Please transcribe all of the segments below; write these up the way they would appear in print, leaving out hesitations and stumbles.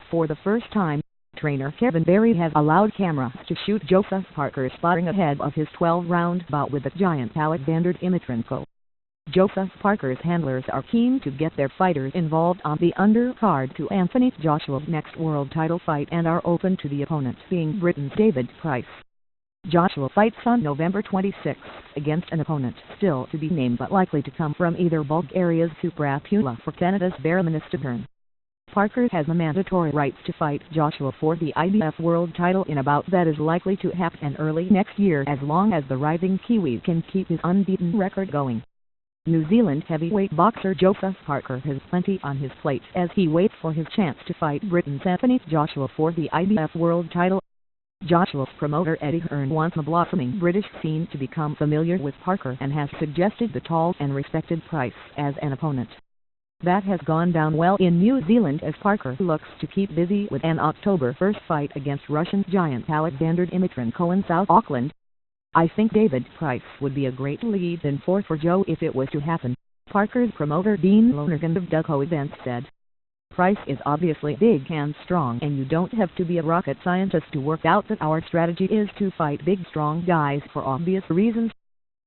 For the first time, trainer Kevin Barry has allowed cameras to shoot Joseph Parker sparring ahead of his 12-round bout with the giant Alexander Dimitrienko. Joseph Parker's handlers are keen to get their fighters involved on the undercard to Anthony Joshua's next world title fight and are open to the opponent being Britain's David Price. Joshua fights on November 26 against an opponent still to be named but likely to come from either Bulgaria's Supra Pula or Canada's Baron. Parker has the mandatory rights to fight Joshua for the IBF World title in a bout that is likely to happen early next year as long as the rising Kiwi can keep his unbeaten record going. New Zealand heavyweight boxer Joseph Parker has plenty on his plate as he waits for his chance to fight Britain's Anthony Joshua for the IBF World title. Joshua's promoter Eddie Hearn wants the blossoming British scene to become familiar with Parker and has suggested the tall and respected Price as an opponent. That has gone down well in New Zealand as Parker looks to keep busy with an October 1st fight against Russian giant Alexander Dimitrienko in South Auckland. I think David Price would be a great lead-in for Joe if it was to happen, Parker's promoter Dean Lonergan of Duco Events said. Price is obviously big and strong and you don't have to be a rocket scientist to work out that our strategy is to fight big strong guys for obvious reasons.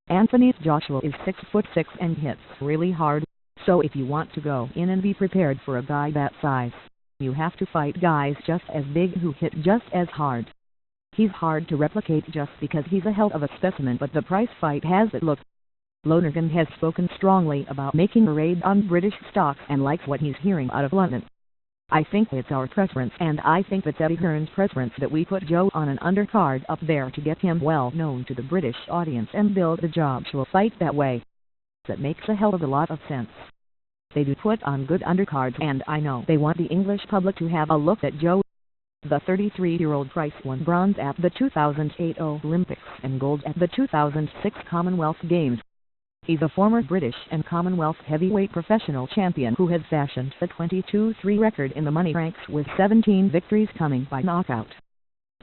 Anthony Joshua is 6'6" and hits really hard, so if you want to go in and be prepared for a guy that size, you have to fight guys just as big who hit just as hard. He's hard to replicate just because he's a hell of a specimen, but the Price fight has it look. Lonergan has spoken strongly about making a raid on British stocks and likes what he's hearing out of London. I think it's our preference and I think it's Eddie Hearn's preference that we put Joe on an undercard up there to get him well known to the British audience and build the Joshua fight that way. That makes a hell of a lot of sense. They do put on good undercards and I know they want the English public to have a look at Joe. The 33-year-old Price won bronze at the 2008 Olympics and gold at the 2006 Commonwealth Games. He's a former British and Commonwealth heavyweight professional champion who has fashioned a 22-3 record in the money ranks with 17 victories coming by knockout.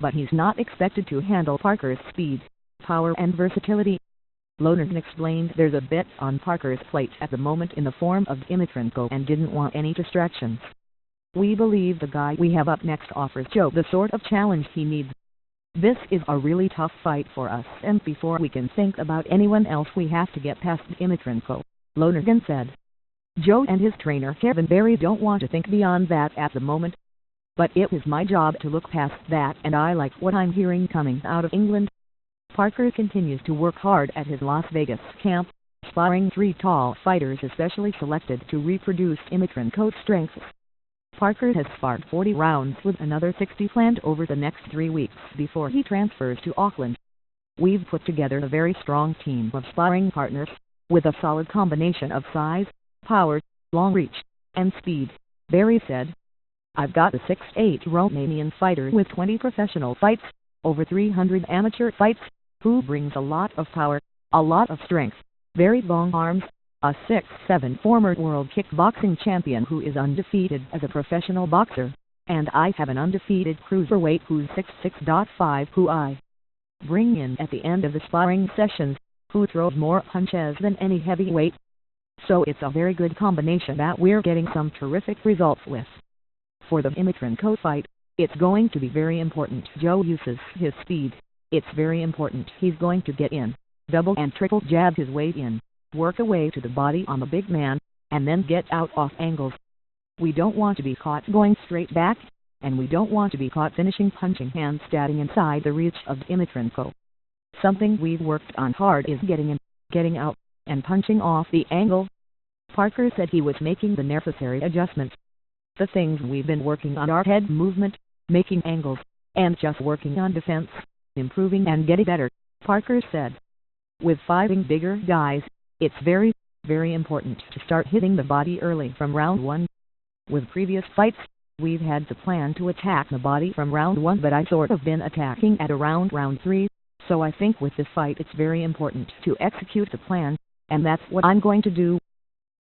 But he's not expected to handle Parker's speed, power and versatility. Lonergan explained there's a bit on Parker's plate at the moment in the form of Dimitrienko and didn't want any distractions. We believe the guy we have up next offers Joe the sort of challenge he needs. This is a really tough fight for us and before we can think about anyone else we have to get past Dimitrienko, Lonergan said. Joe and his trainer Kevin Barry don't want to think beyond that at the moment. But it is my job to look past that and I like what I'm hearing coming out of England. Parker continues to work hard at his Las Vegas camp, sparring 3 tall fighters especially selected to reproduce Dimitrienko's strengths. Parker has sparred 40 rounds with another 60 planned over the next 3 weeks before he transfers to Auckland. We've put together a very strong team of sparring partners, with a solid combination of size, power, long reach, and speed, Barry said. I've got a 6'8" Romanian fighter with 20 professional fights, over 300 amateur fights, who brings a lot of power, a lot of strength, very long arms, a 6'7" former world kickboxing champion who is undefeated as a professional boxer, and I have an undefeated cruiserweight who's 6'6.5" who I bring in at the end of the sparring sessions, who throws more punches than any heavyweight. So it's a very good combination that we're getting some terrific results with. For the Dimitrienko fight, it's going to be very important Joe uses his speed. It's very important he's going to get in, double and triple jab his way in, work away to the body on the big man, and then get out off angles. We don't want to be caught going straight back, and we don't want to be caught finishing punching and standing inside the reach of Dimitrienko. Something we've worked on hard is getting in, getting out, and punching off the angle. Parker said he was making the necessary adjustments. The things we've been working on are head movement, making angles, and just working on defense, improving and getting better, Parker said. With fighting bigger guys, it's very, very important to start hitting the body early from round 1. With previous fights, we've had the plan to attack the body from round 1 but I sort of been attacking at around round 3, so I think with this fight it's very important to execute the plan, and that's what I'm going to do.